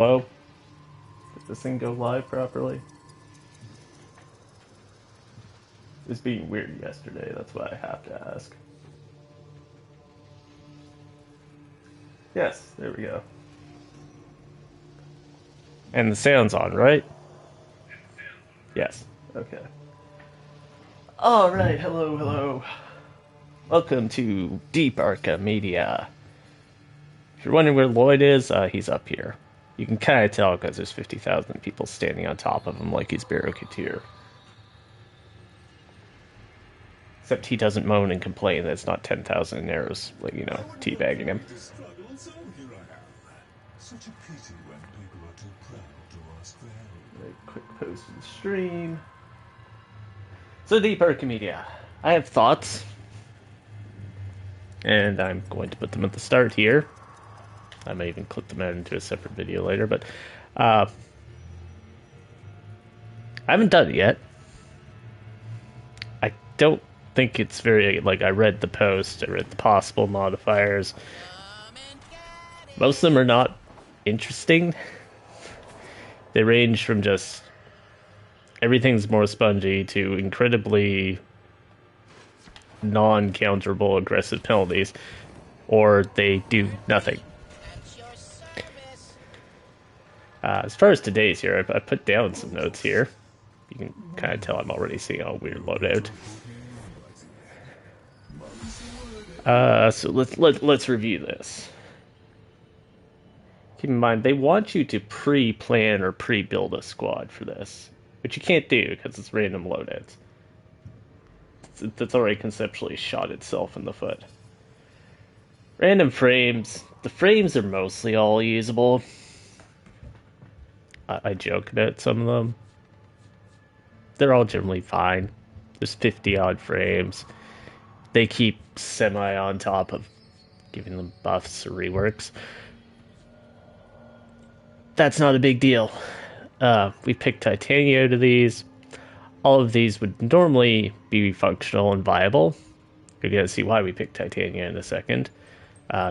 Hello? Did this thing go live properly? It was being weird yesterday, that's why I have to ask. Yes, there we go. And the sound's on, right? Yes. Okay. Alright, hello. Welcome to Deep Archimedia. If you're wondering where Lloyd is, he's up here. You can kind of tell because there's 50,000 people standing on top of him like he's Barrow Couture. Except he doesn't moan and complain that it's not 10,000 arrows, like, teabagging him. Such a pity when people are too proud to ask for help. Very quick post to the stream. So, Deep Archimedia. I have thoughts, and I'm going to put them at the start here. I may even clip them out into a separate video later, but I haven't done it yet. I don't think it's very, I read the post, I read the possible modifiers. Most of them are not interesting. They range from just everything's more spongy to incredibly non-counterable aggressive penalties, or they do nothing. As far as today's here, I put down some notes here. You can kind of tell I'm already seeing a weird loadout. So let's review this. Keep in mind, they want you to pre-plan or pre-build a squad for this, which you can't do because it's random loadouts. That's already conceptually shot itself in the foot. Random frames. The frames are mostly all usable. I joke about some of them. They're all generally fine. There's 50-odd frames. They keep semi on top of giving them buffs or reworks. That's not a big deal. We picked Titania out of these. All of these would normally be functional and viable. You're going to see why we picked Titania in a second.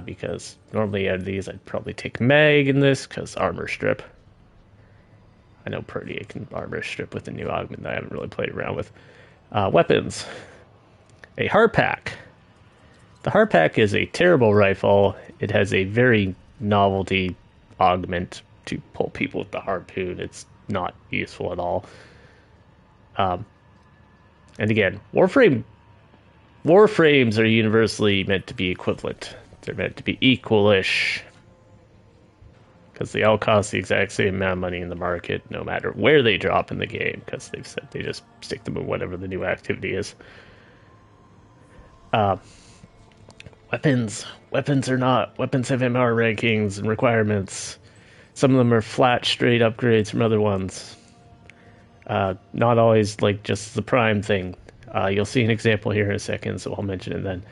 Because normally out of these, I'd probably take Mag in this, because armor strip. I know Purdy can armor strip with a new augment that I haven't really played around with. Weapons. A Harpack. The Harpack is a terrible rifle. It has a very novelty augment to pull people with the harpoon. It's not useful at all. And again, Warframes are universally meant to be equivalent. They're meant to be equal-ish. Because they all cost the exact same amount of money in the market, no matter where they drop in the game, because they've said they just stick them in whatever the new activity is. Weapons. Weapons are not. Weapons have MR rankings and requirements. Some of them are flat, straight upgrades from other ones. Not always, just the prime thing. You'll see an example here in a second, so I'll mention it then.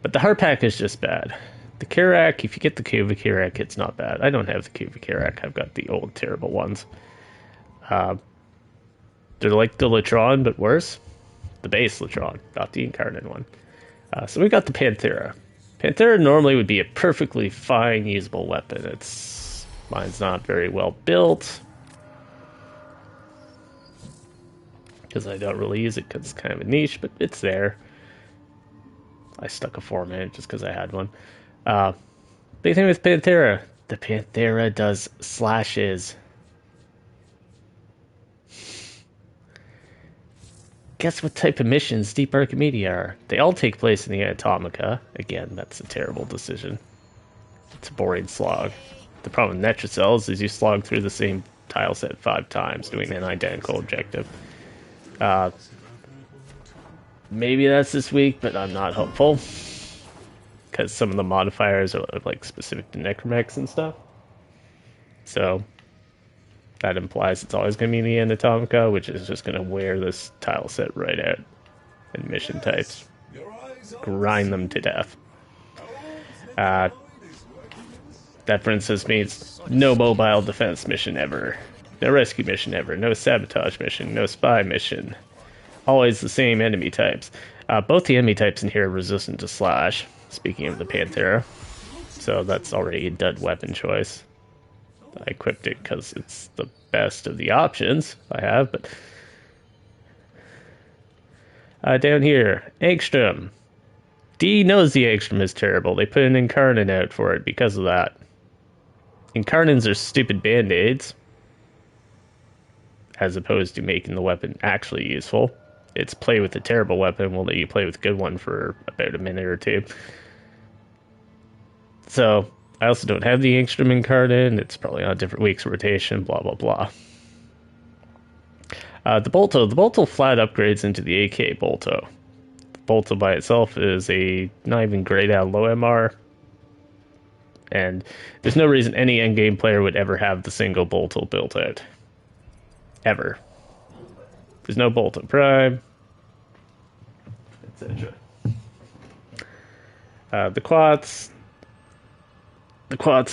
But the Harpack is just bad. The Karak, if you get the Kuva Karak, it's not bad. I don't have the Kuva Karak. I've got the old, terrible ones. They're like the Latron, but worse. The base Latron, not the incarnate one. So we got the Panthera. Panthera normally would be a perfectly fine, usable weapon. Mine's not very well built. Because I don't really use it because it's kind of a niche, but it's there. I stuck a 4-minute just because I had one. Big thing with Panthera. The Panthera does slashes. Guess what type of missions Deep Archimedia are? They all take place in the Atomica. Again, that's a terrible decision. It's a boring slog. The problem with Netrocells is you slog through the same tile set 5 times doing an identical objective. Maybe that's this week, but I'm not hopeful. Because some of the modifiers are specific to necromechs and stuff. So that implies it's always going to be in the end Atomica, which is just going to wear this tile set right out. And mission types. Grind them to death. That, for instance, means no mobile defense mission ever. No rescue mission ever. No sabotage mission. No spy mission. Always the same enemy types. Both the enemy types in here are resistant to slash. Speaking of the Panthera. So that's already a dud weapon choice. I equipped it because it's the best of the options I have, but down here, Angstrom. D knows the Angstrom is terrible. They put an Incarnon out for it because of that. Incarnons are stupid band-aids, as opposed to making the weapon actually useful. It's play with a terrible weapon, we'll let you play with a good one for about a minute or two. So, I also don't have the Angstrom Incarnon, it's probably on different weeks rotation, blah blah blah. The Bolto flat upgrades into the AK Bolto. The Bolto by itself is a not even grayed out low MR, and there's no reason any endgame player would ever have the single Bolto built out. Ever. There's no Bolto Prime, etc. The Quats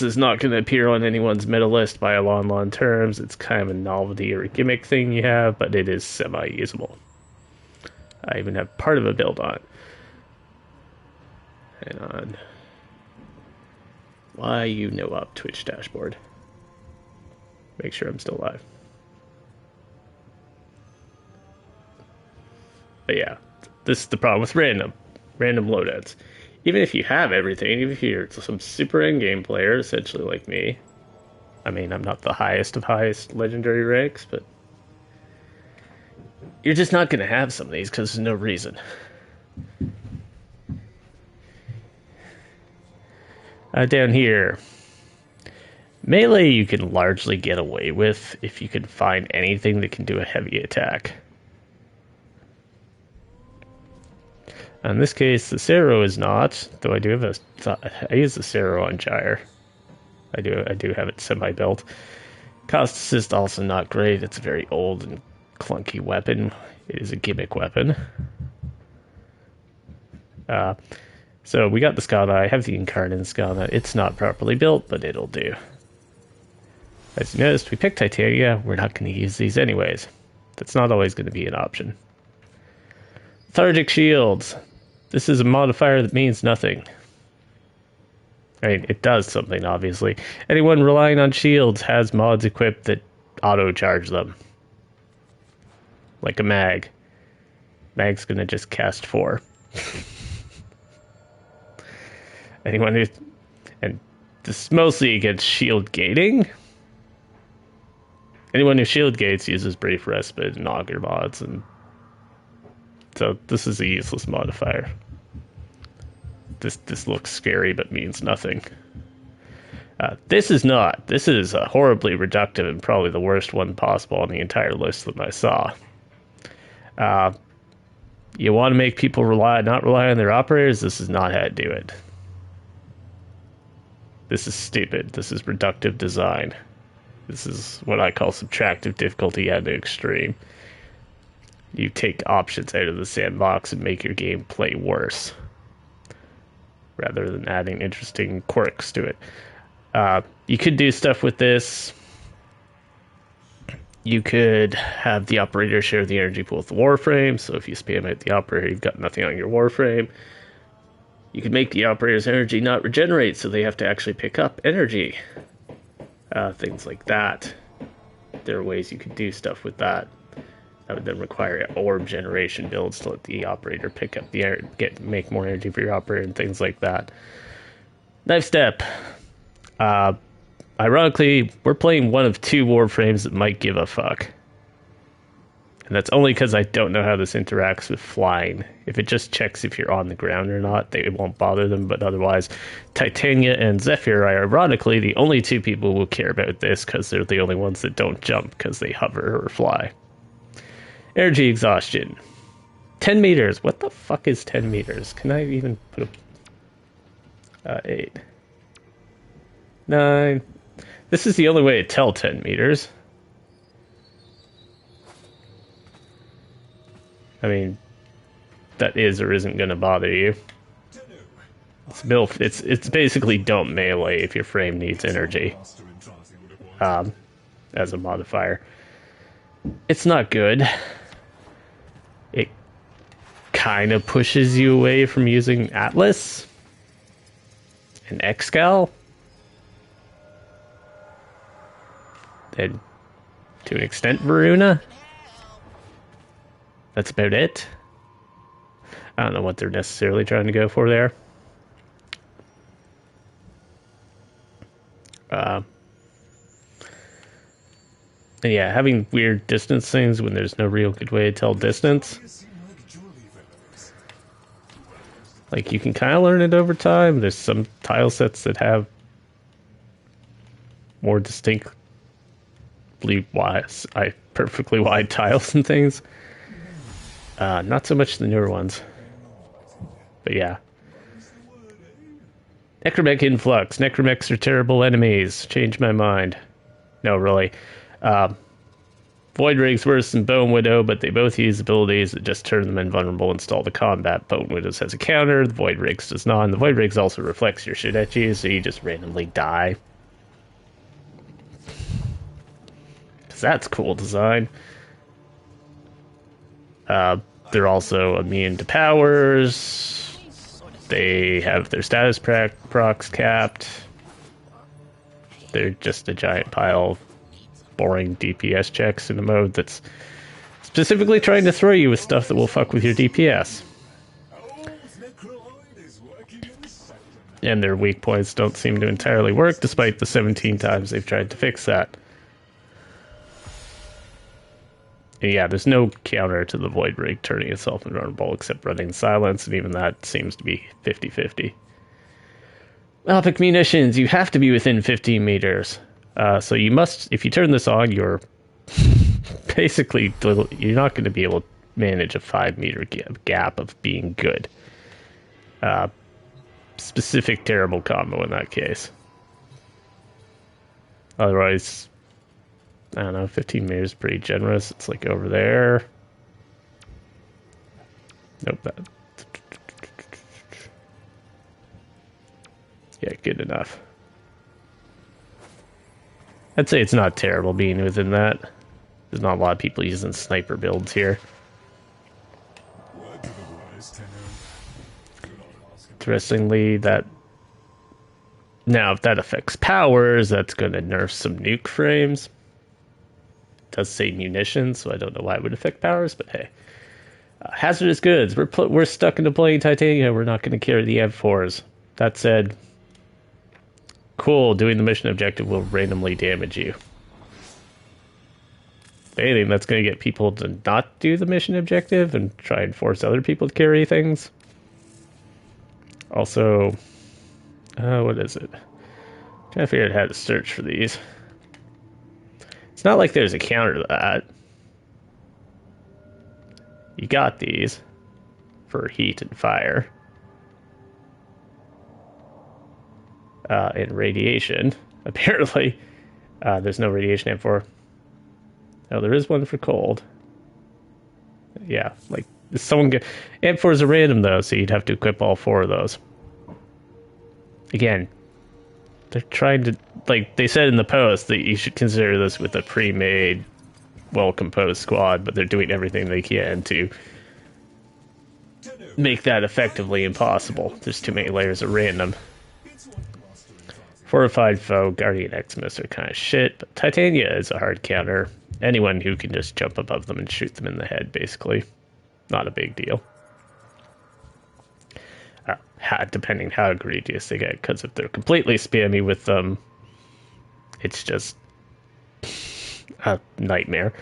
is not going to appear on anyone's meta list by a long terms. It's kind of a novelty or a gimmick thing you have, but it is semi-usable. I even have part of a build on it. Hang on. Why you know up Twitch dashboard? Make sure I'm still live. But yeah, this is the problem with random loadouts. Even if you have everything, even if you're some super endgame player, essentially like me. I mean, I'm not the highest of highest legendary ranks, but you're just not going to have some of these because there's no reason. Down here, melee you can largely get away with if you can find anything that can do a heavy attack. In this case, the Cero is not, though I do have I use the Cero on Gyre. I do have it semi-built. Cost assist also not great. It's a very old and clunky weapon. It is a gimmick weapon. So we got the Skana. I have the Incarnon Skana. It's not properly built, but it'll do. As you noticed, we picked Titania. We're not going to use these anyways. That's not always going to be an option. Lethargic Shields. This is a modifier that means nothing. I mean, it does something, obviously. Anyone relying on shields has mods equipped that auto-charge them. Like a mag. Mag's gonna just cast 4. Anyone who... And this is mostly against shield gating. Anyone who shield gates uses Brief Respite and Augur mods, and so this is a useless modifier. This looks scary but means nothing. This is not. This is horribly reductive and probably the worst one possible on the entire list that I saw. You want to make people not rely on their operators? This is not how to do it. This is stupid. This is reductive design. This is what I call subtractive difficulty at an extreme. You take options out of the sandbox and make your game play worse, rather than adding interesting quirks to it. You could do stuff with this. You could have the operator share the energy pool with the Warframe, so if you spam out the operator, you've got nothing on your Warframe. You could make the operator's energy not regenerate, so they have to actually pick up energy. Things like that. There are ways you could do stuff with that. That would then require orb generation builds to let the operator pick up the air, make more energy for your operator and things like that. Knife Step. Ironically, we're playing one of 2 Warframes that might give a fuck. And that's only because I don't know how this interacts with flying. If it just checks if you're on the ground or not, it won't bother them, but otherwise, Titania and Zephyr are ironically the only 2 people who will care about this because they're the only ones that don't jump because they hover or fly. Energy exhaustion. 10 meters. What the fuck is 10 meters? Can I even put a... 8. 9. This is the only way to tell 10 meters. I mean, that is or isn't going to bother you. It's basically don't melee if your frame needs energy. As a modifier. It's not good. It kind of pushes you away from using Atlas and Excal. and to an extent Varuna. That's about it. I don't know what they're necessarily trying to go for there. And yeah, having weird distance things when there's no real good way to tell distance. Like, you can kind of learn it over time. There's some tile sets that have more distinctly perfectly wide tiles and things. Not so much the newer ones. But yeah. Necromech influx. Necromechs are terrible enemies. Changed my mind. No, really. Void Rig's worse than Bone Widow, but they both use abilities that just turn them invulnerable and stall the combat. Bone Widow's has a counter, the Void Rig's does not, and the Void Rig's also reflects your shit at you, so you just randomly die. Because that's cool design. They're also immune to powers. They have their status procs capped. They're just a giant pile of boring DPS checks in a mode that's specifically trying to throw you with stuff that will fuck with your DPS. And their weak points don't seem to entirely work, despite the 17 times they've tried to fix that. And yeah, there's no counter to the Void Rig turning itself invulnerable except running silence, and even that seems to be 50-50. Epic munitions, you have to be within 15 meters. So you must, if you turn this on, you're basically, you're not going to be able to manage a 5-meter gap of being good. Specific terrible combo in that case. Otherwise, I don't know, 15 meters is pretty generous. It's like over there. Nope, that. Yeah, good enough. I'd say it's not terrible being within that. There's not a lot of people using sniper builds here. Interestingly, that... Now, if that affects powers, that's going to nerf some nuke frames. It does say munitions, so I don't know why it would affect powers, but hey. Hazardous goods. We're stuck into playing Titania. We're not going to carry the M4s. That said... Cool, doing the mission objective will randomly damage you. If anything, that's going to get people to not do the mission objective and try and force other people to carry things. Also, what is it? I'm trying to figure out how to search for these. It's not like there's a counter to that. You got these for heat and fire. In radiation, apparently. There's no radiation M4. Oh, there is one for cold. Yeah, like, someone get... M4s are random, though, so you'd have to equip all 4 of those. Again, they're trying to... Like, they said in the post that you should consider this with a pre-made, well-composed squad, but they're doing everything they can to make that effectively impossible. There's too many layers of random. Fortified Foe, Guardian Xmas are kind of shit, but Titania is a hard counter. Anyone who can just jump above them and shoot them in the head, basically. Not a big deal. Depending how egregious they get, because if they're completely spammy with them, it's just a nightmare.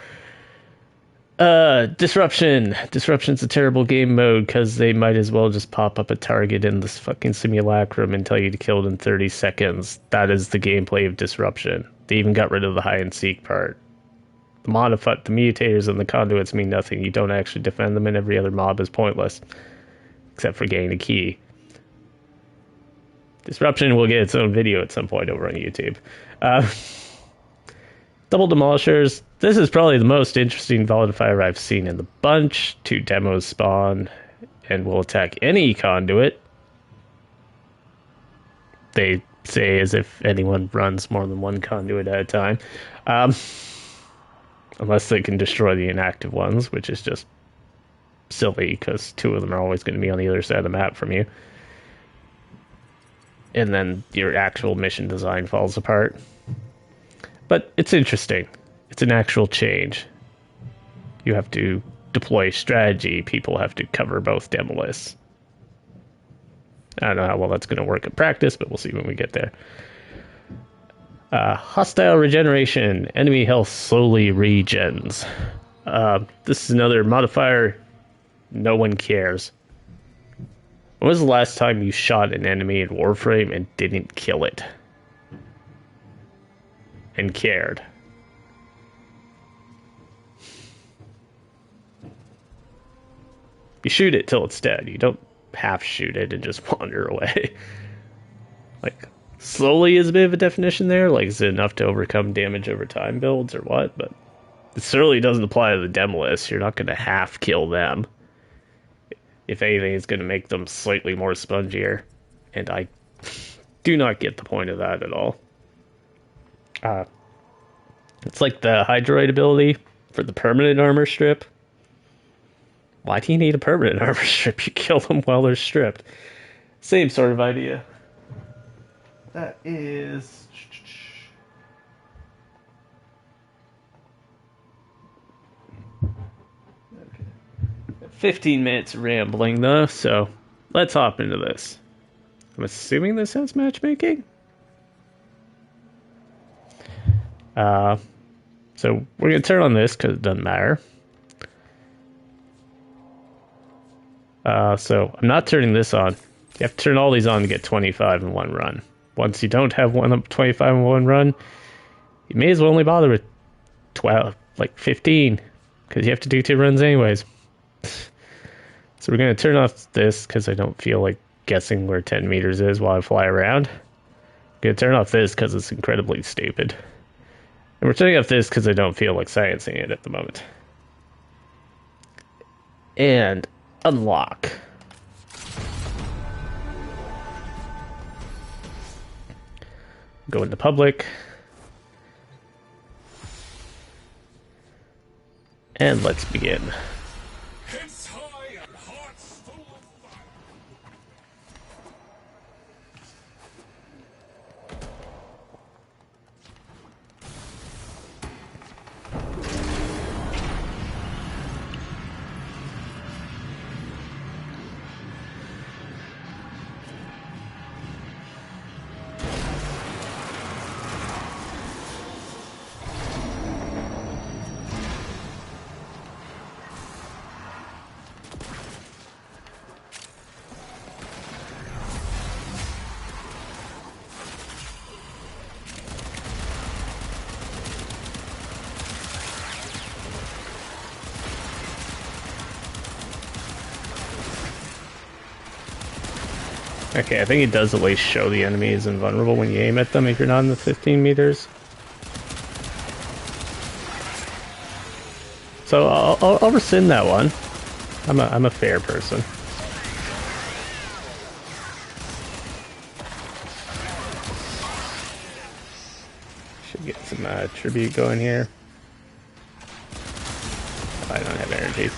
Disruption. Disruption's a terrible game mode because they might as well just pop up a target in this fucking simulacrum and tell you to kill it in 30 seconds. That is the gameplay of Disruption. They even got rid of the hide and seek part. The mutators and the conduits mean nothing. You don't actually defend them, and every other mob is pointless. Except for getting the key. Disruption will get its own video at some point over on YouTube. Double Demolishers. This is probably the most interesting Volatifier I've seen in the bunch. 2 demos spawn and will attack any conduit. They say as if anyone runs more than 1 conduit at a time. Unless they can destroy the inactive ones, which is just silly because 2 of them are always going to be on the other side of the map from you. And then your actual mission design falls apart. But it's interesting. It's an actual change. You have to deploy strategy. People have to cover both demo lists. I don't know how well that's going to work in practice, but we'll see when we get there. Hostile regeneration. Enemy health slowly regens. This is another modifier no one cares. When was the last time you shot an enemy in Warframe and didn't kill it? And cared? You shoot it till it's dead. You don't half shoot it and just wander away. Like, slowly is a bit of a definition there. Like, is it enough to overcome damage over time builds or what? But it certainly doesn't apply to the demo list. You're not going to half kill them. If anything, it's going to make them slightly more spongier. And I do not get the point of that at all. It's like the Hydroid ability for the permanent armor strip. Why do you need a permanent armor strip? You kill them while they're stripped. Same sort of idea. That is... Okay. 15 minutes rambling though, so let's hop into this. I'm assuming this has matchmaking? So we're going to turn on this because it doesn't matter. So I'm not turning this on. You have to turn all these on to get 25 in one run. Once you don't have 25 in one run, you may as well only bother with 12, like 15, because you have to do 2 runs anyways. So we're going to turn off this because I don't feel like guessing where 10 meters is while I fly around. I'm going to turn off this because it's incredibly stupid. And we're turning off this because I don't feel like sciencing it at the moment. And unlock. Go into public. And let's begin. Heads high and hearts full of fire. Okay, I think it does at least show the enemy is invulnerable when you aim at them if you're not in the 15 meters. So I'll rescind that one. I'm a fair person. Should get some tribute going here. I don't have energy.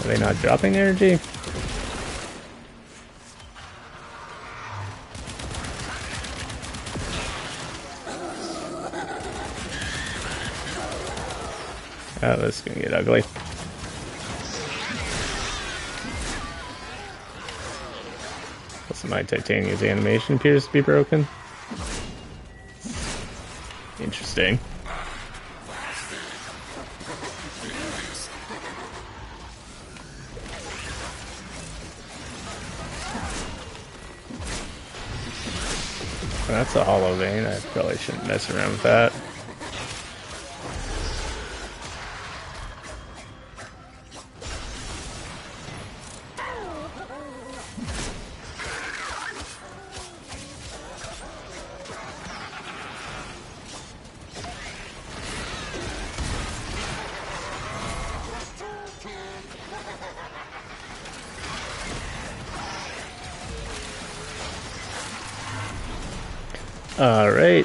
Are they not dropping energy? Oh, this is gonna get ugly. Also, my Titania's animation appears to be broken. Interesting. That's a hollow vein. I probably shouldn't mess around with that. Alright.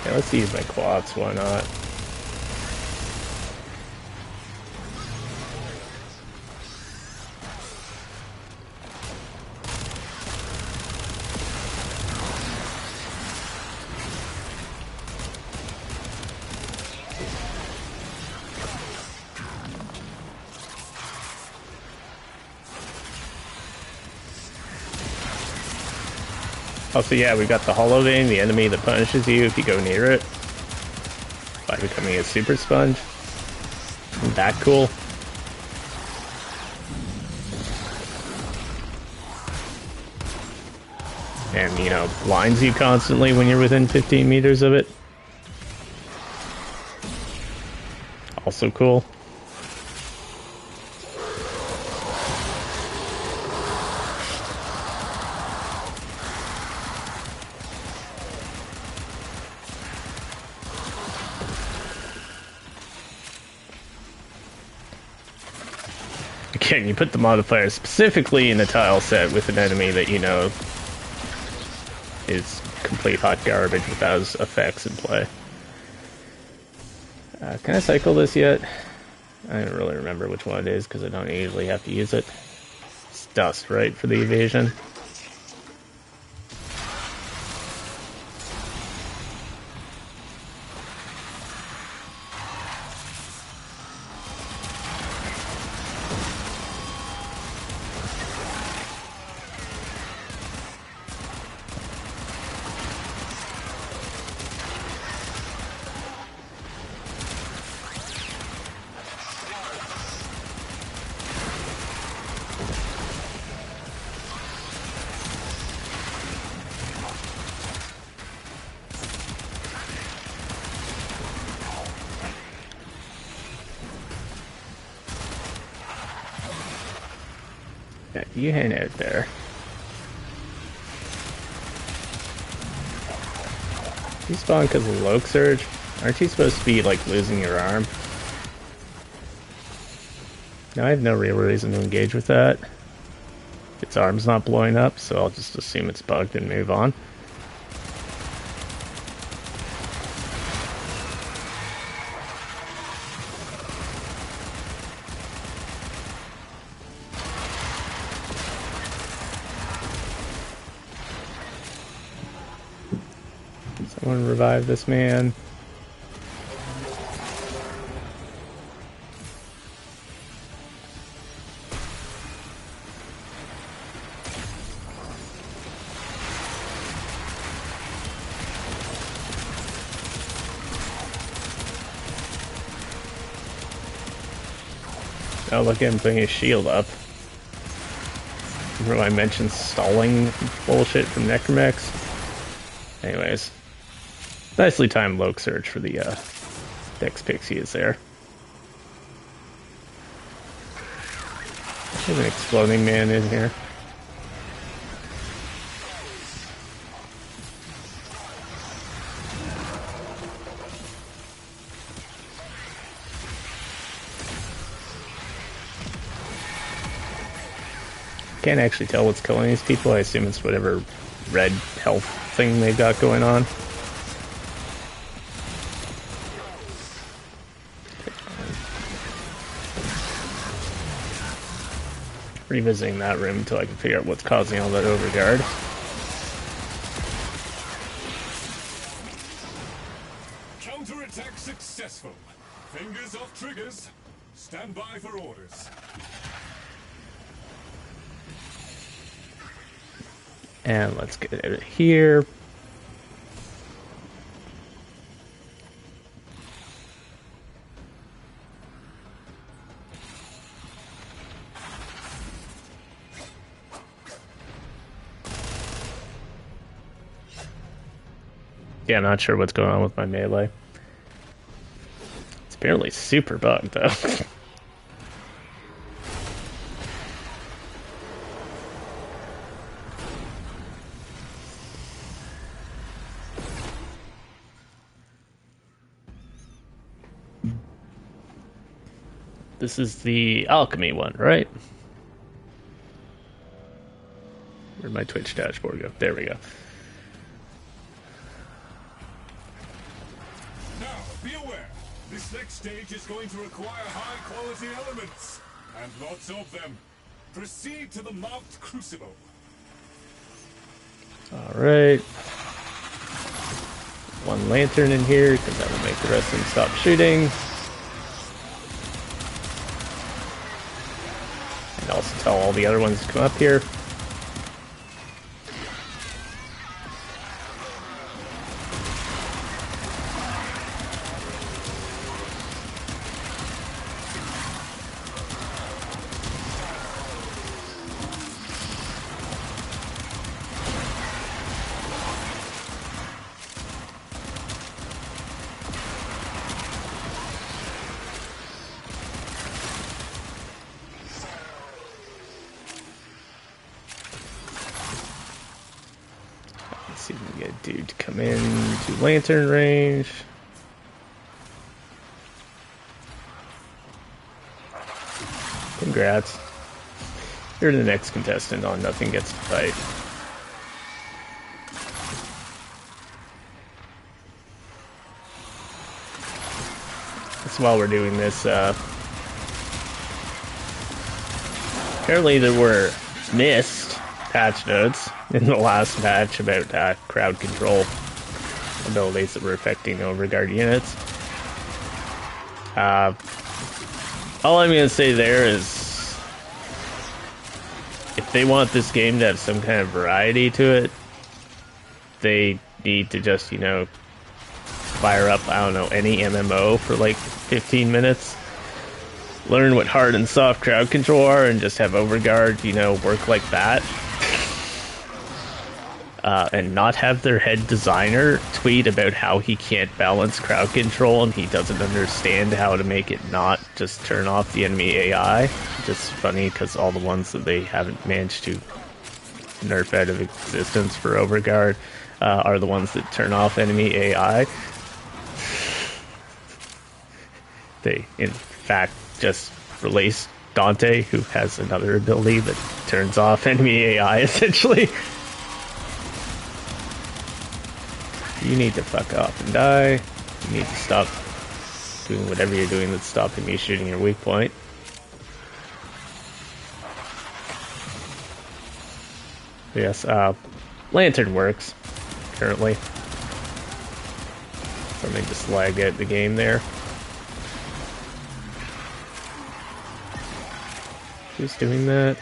Yeah, let's use my quads, why not? Also, yeah, we've got the Hollow Vein, the enemy that punishes you if you go near it by becoming a super sponge. Isn't that cool? And, you know, blinds you constantly when you're within 15 meters of it. Also cool. Again, you put the modifier specifically in a tile set with an enemy that you know is complete hot garbage without his effects in play. Can I cycle this yet? I don't really remember which one it is because I don't usually have to use it. It's dust, right, for the evasion? Yeah, you hang out there. You spawn because of Loke Surge? Aren't you supposed to be, like, losing your arm? Now I have no real reason to engage with that. Its arm's not blowing up, so I'll just assume it's bugged and move on. Someone revive this man. Oh, look at him putting his shield up. Remember I mentioned stalling bullshit from Necromex? Anyways. Nicely timed Loke Surge for the Dex Pixie is there. There's an exploding man in here. Can't actually tell what's killing these people. I assume it's whatever red health thing they've got going on. Revisiting that room until I can figure out what's causing all that overguard. Counterattack successful. Fingers off triggers. Stand by for orders. And let's get out of here. Yeah, I'm not sure what's going on with my melee. It's apparently super bugged, though. This is the alchemy one, right? Where'd my Twitch dashboard go? There we go. Now, be aware. This next stage is going to require high-quality elements. And lots of them. Proceed to the marked crucible. Alright. One lantern in here, because that will make the rest of them stop shooting. And also tell all the other ones to come up here. see if we can get a dude to come in to lantern range. Congrats. You're the next contestant on Nothing Gets to Fight. That's while we're doing this, apparently there were missed patch notes in the last patch about crowd control abilities that were affecting overguard units. All I'm going to say there is, if they want this game to have some kind of variety to it, they need to just, you know, fire up, I don't know, any MMO for like 15 minutes. Learn what hard and soft crowd control are and just have overguard, you know, work like that. And not have their head designer tweet about how he can't balance crowd control and he doesn't understand how to make it not just turn off the enemy AI. Just funny because all the ones that they haven't managed to nerf out of existence for overguard are the ones that turn off enemy AI. They, in fact, just released Dante, who has another ability that turns off enemy AI, essentially. You need to fuck off and die. You need to stop doing whatever you're doing that's stopping me shooting your weak point. Yes, Lantern works, currently. Something just lagged out the game there. Who's doing that?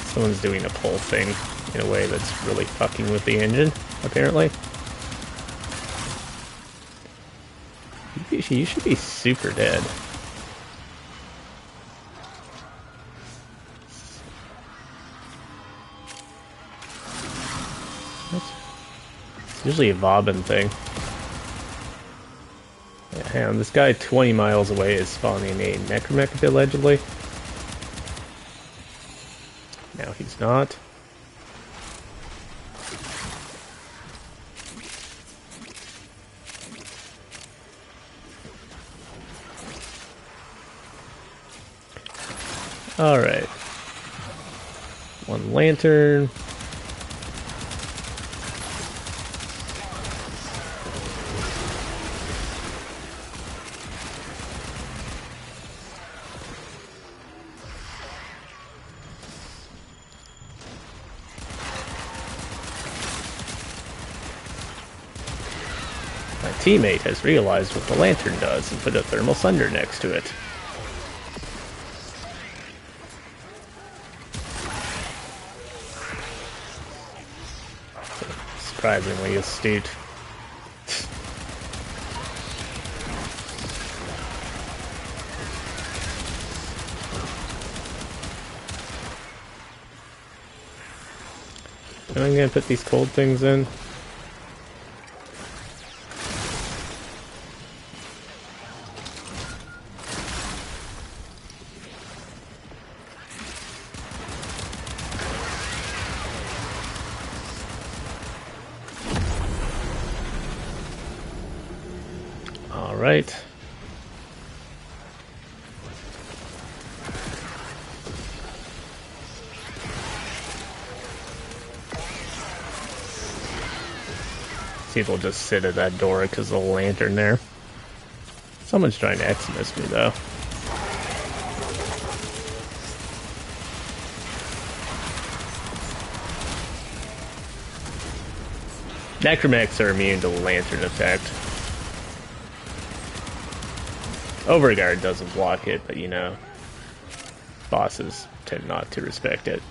Someone's doing a pull thing in a way that's really fucking with the engine, apparently. You should be super dead. It's usually a Vauban thing. Yeah, hang on, this guy 20 miles away is spawning a Necromech, allegedly. Now he's not. Alright. One lantern. My teammate has realized what the lantern does and put a thermal sunder next to it. Surprisingly astute. And I'm gonna put these cold things in. Right. People just sit at that door because of the lantern there. Someone's trying to Xmas me though. Necromechs are immune to the lantern effect. Overguard doesn't block it, but you know, bosses tend not to respect it.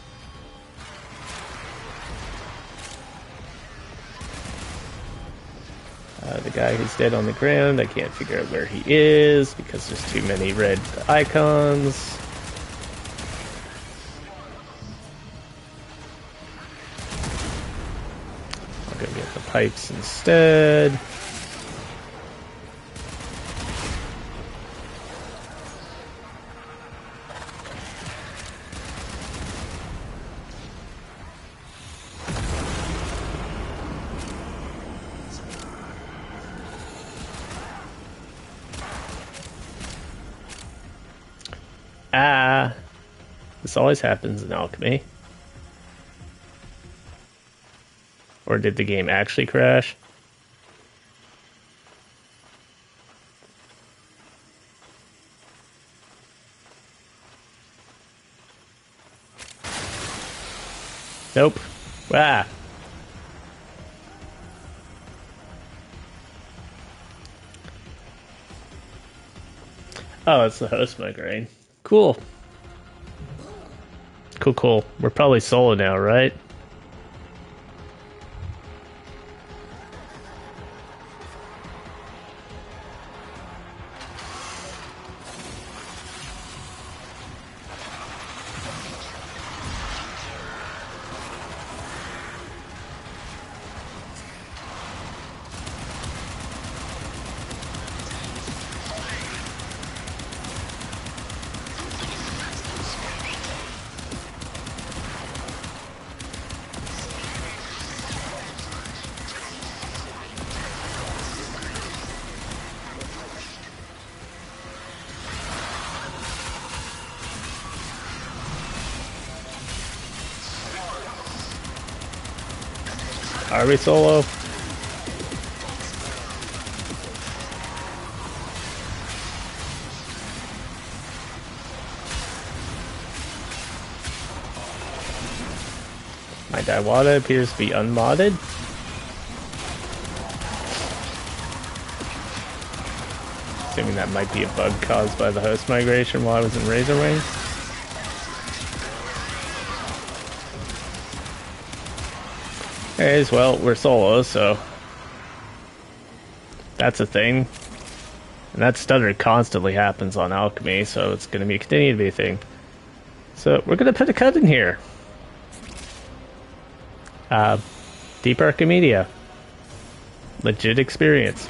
The guy who's dead on the ground, I can't figure out where he is because there's too many red icons. I'll go get the pipes instead. Ah, this always happens in alchemy. Or did the game actually crash? Nope. Ah. Oh, it's the host migraine. Cool. Cool. We're probably solo now, right? Are we solo? My Daiwada appears to be unmodded. Assuming that might be a bug caused by the host migration while I was in Razorwing. Anyways, well, we're solo, so that's a thing. And that stutter constantly happens on alchemy, so it's going to continue to be a thing. So we're going to put a cut in here. Deep Archimedia. Legit experience.